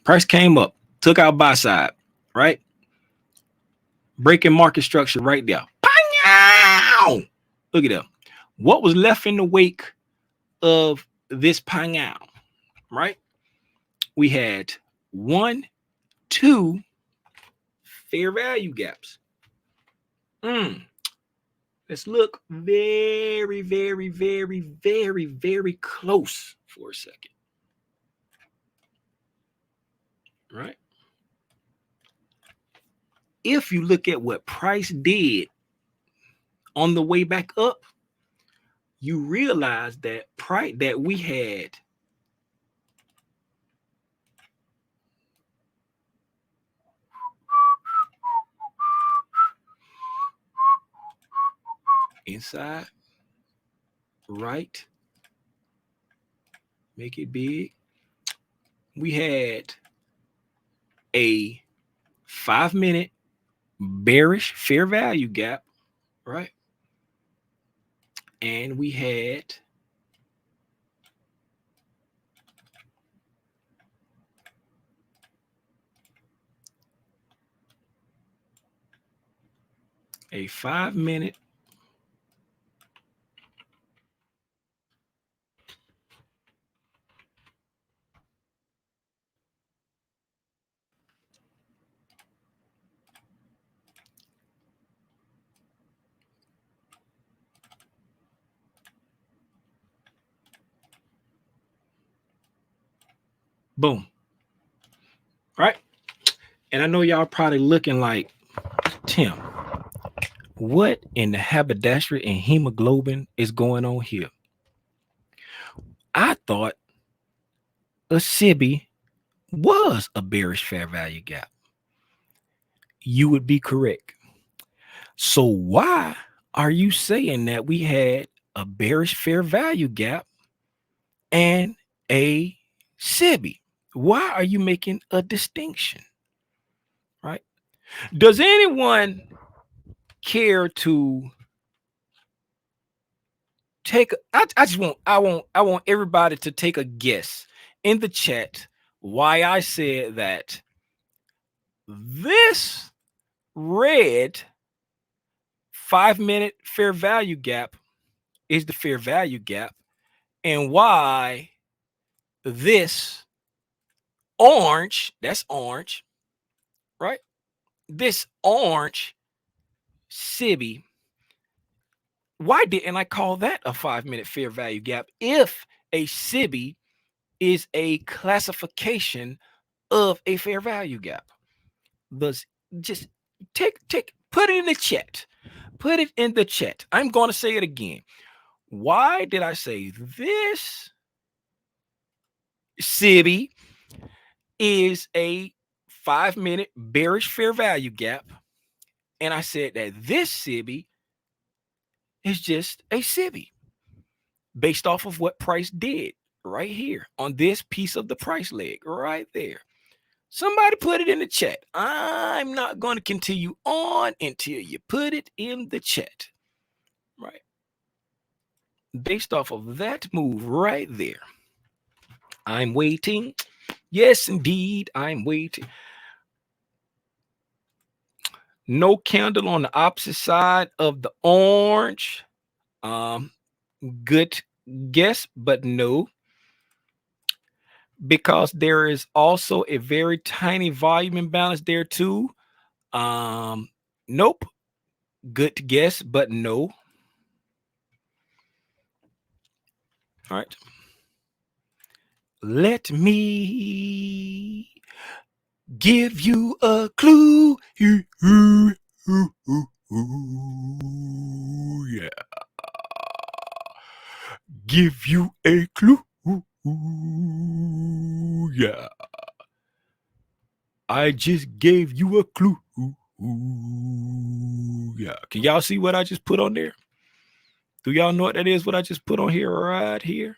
Price came up, took out buy side, right? Breaking market structure right there. Pow! Look at that. What was left in the wake of this pow, right? We had 1, 2 fair value gaps. Let's look very, very, very, very, very close for a second. Right? If you look at what price did on the way back up, you realize that we had inside, right, make it big. We had a 5-minute bearish fair value gap, right? And we had a 5-minute boom, right? And I know y'all probably looking like, Tim, what in the haberdashery and hemoglobin is going on here? I thought a SIBI was a bearish fair value gap. You would be correct. So why are you saying that we had a bearish fair value gap and a SIBI? Why are you making a distinction? Right? Does anyone care to take I want everybody to take a guess in the chat why I said that this red 5-minute fair value gap is the fair value gap, and why this orange, that's orange, right? This orange SIBI, why didn't I call that a 5-minute fair value gap if a SIBI is a classification of a fair value gap? Just put it in the chat. Put it in the chat. I'm going to say it again. Why did I say this SIBI is a 5-minute bearish fair value gap, and I said that this SIBI is just a SIBI based off of what price did right here on this piece of the price leg right there? Somebody put it in the chat. I'm not going to continue on until you put it in the chat. Right? Based off of that move right there. I'm waiting. Yes, indeed, I'm waiting. No candle on the opposite side of the orange. Good guess, but no. Because there is also a very tiny volume imbalance there too. Nope. Good guess, but no. All right. Let me give you a clue. Yeah. Give you a clue. Yeah. I just gave you a clue. Yeah. Can y'all see what I just put on there? Do y'all know what that is? What I just put on here right here?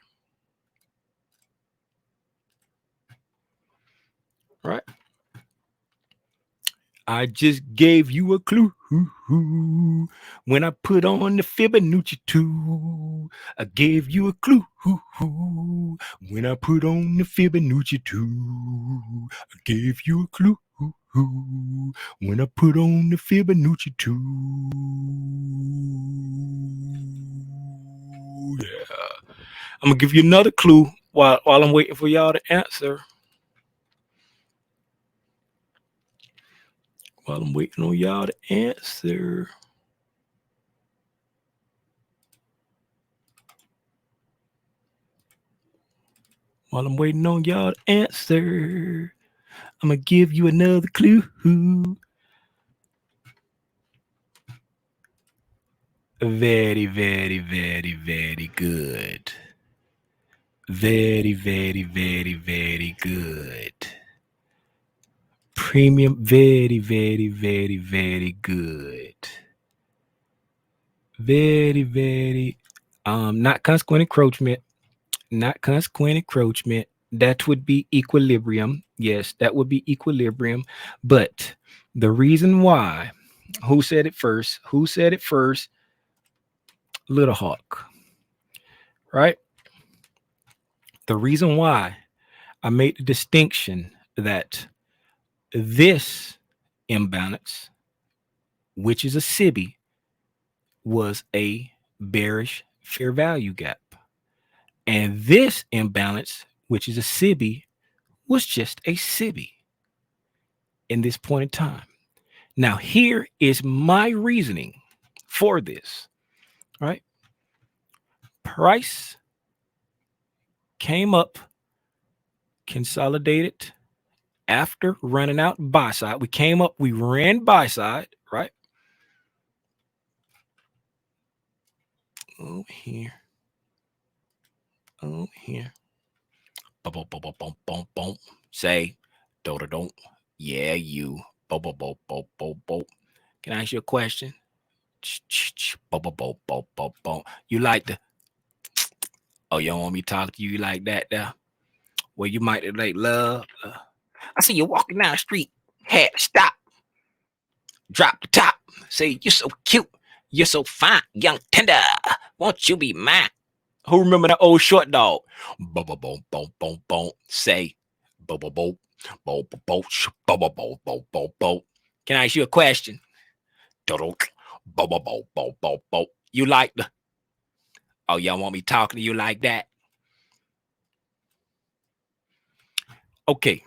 Right. I just gave you a clue. When I put on the Fibonacci 2, I gave you a clue. When I put on the Fibonacci 2, I gave you a clue. When I put on the Fibonacci 2. Yeah. I'm gonna give you another clue while I'm waiting for y'all to answer. While I'm waiting on y'all to answer. While I'm waiting on y'all to answer, I'm gonna give you another clue. Very, very, very, very good. Very, very, very, very good. Premium, very, very, very, very good. Very, very, not consequent encroachment. Not consequent encroachment. That would be equilibrium. Yes, that would be equilibrium. But the reason why, who said it first? Who said it first? Little Hawk, right? The reason why I made the distinction that this imbalance, which is a SIBI, was a bearish fair value gap. And this imbalance, which is a SIBI, was just a SIBI in this point in time. Now, here is my reasoning for this, right? Price came up, consolidated after running out buy side. We came up, we ran buy side, right? Over here. Over here. Boom, boom, boom, boom, boom, boom. Say, don't. Yeah, you. Boom, boom, boom, boom, boom, boom. Can I ask you a question? Boom, boom, boom, boom, boom, boom. You like the, oh, you don't want me to talk to you like that there? Well, you might like love. I see you walking down the street. Had to stop. Drop the top. Say, you're so cute. You're so fine. Young tender. Won't you be mine? Who remember that old short dog? Boom, boom, boom, boom, boom, boom. Say, boom, boom, boom, boom, boom, boom, boom, boom, boom, boom, boom. Can I ask you a question? Boom, boom, boom, boom, boom, boom. You like the, oh, y'all want me talking to you like that? Okay.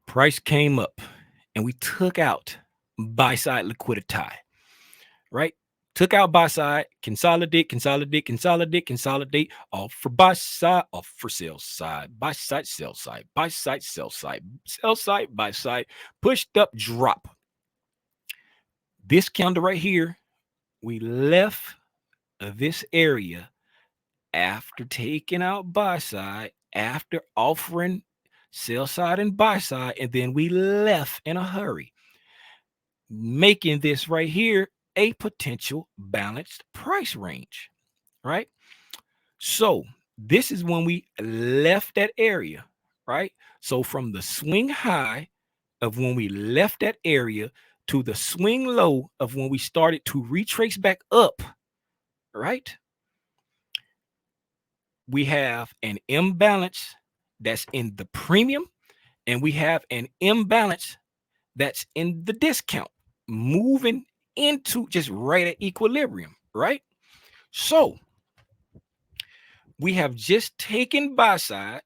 Price came up and we took out buy side liquidity, right? Took out buy side, consolidate, off for buy side, off for sell side, buy side, sell side, buy side, sell side, buy side, pushed up, drop. This candle right here, we left this area after taking out buy side, after offering sell side and buy side, and then we left in a hurry, making this right here a potential balanced price range, right? So this is when we left that area, right? So from the swing high of when we left that area to the swing low of when we started to retrace back up, right? We have an imbalance that's in the premium, and we have an imbalance that's in the discount, moving into just right at equilibrium, right? So we have just taken buy side,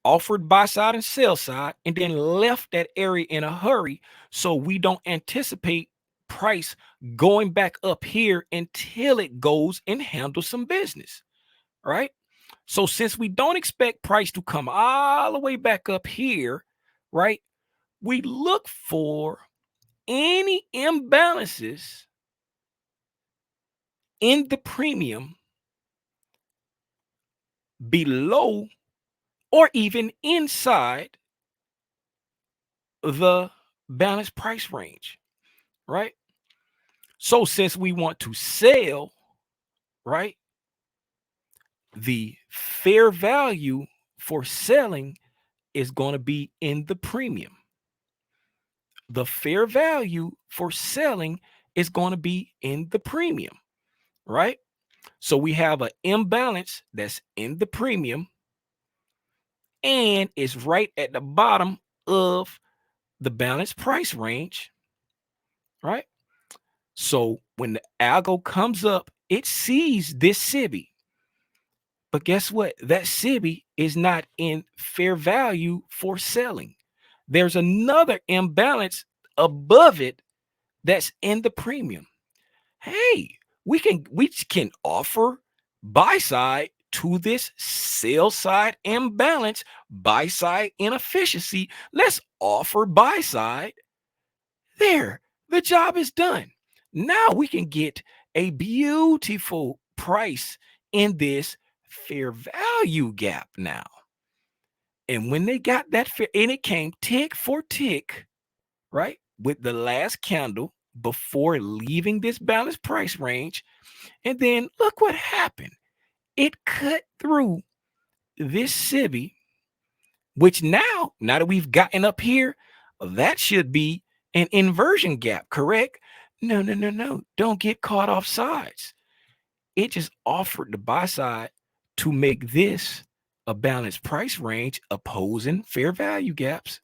offered buy side and sell side, and then left that area in a hurry. So we don't anticipate price going back up here until it goes and handles some business, right? So since we don't expect price to come all the way back up here, right, we look for any imbalances in the premium below or even inside the balanced price range, right? So since we want to sell, right, the fair value for selling is going to be in the premium, the fair value for selling is going to be in the premium, right? So we have an imbalance that's in the premium and is right at the bottom of the balanced price range, right? So when the algo comes up, it sees this SIBI. But guess what? That SIBI is not in fair value for selling. There's another imbalance above it that's in the premium. Hey, we can offer buy side to this sell side imbalance, buy side inefficiency. Let's offer buy side. There, the job is done. Now we can get a beautiful price in this fair value gap now. And when they got that fair, and it came tick for tick, right? With the last candle before leaving this balanced price range. And then look what happened. It cut through this SIBI, which now that we've gotten up here, that should be an inversion gap, correct? No, no, no, no. Don't get caught off sides. It just offered the buy side to make this a balanced price range, opposing fair value gaps,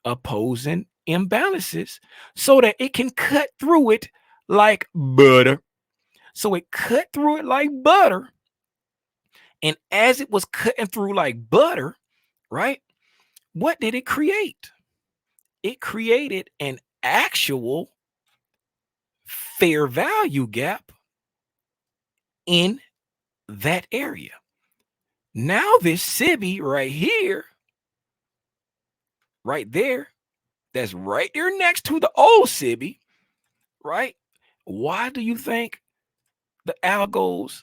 opposing imbalances, so that it can cut through it like butter. So it cut through it like butter. And as it was cutting through like butter, right? What did it create? It created an actual fair value gap in that area. Now this SIBI right here, right there, that's right there next to the old SIBI, right? Why do you think the algos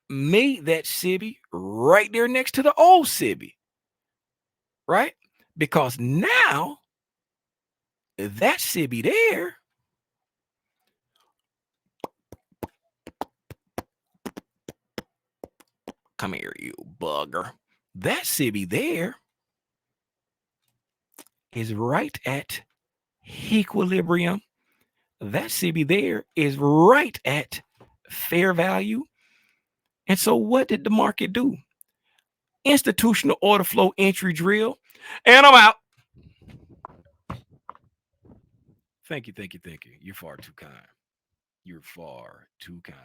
made that SIBI right there next to the old SIBI, right? Because now that SIBI there, come here, you bugger. That SIBI there is right at equilibrium. That SIBI there is right at fair value. And so what did the market do? Institutional order flow entry drill. And I'm out. Thank you, thank you, thank you. You're far too kind. You're far too kind.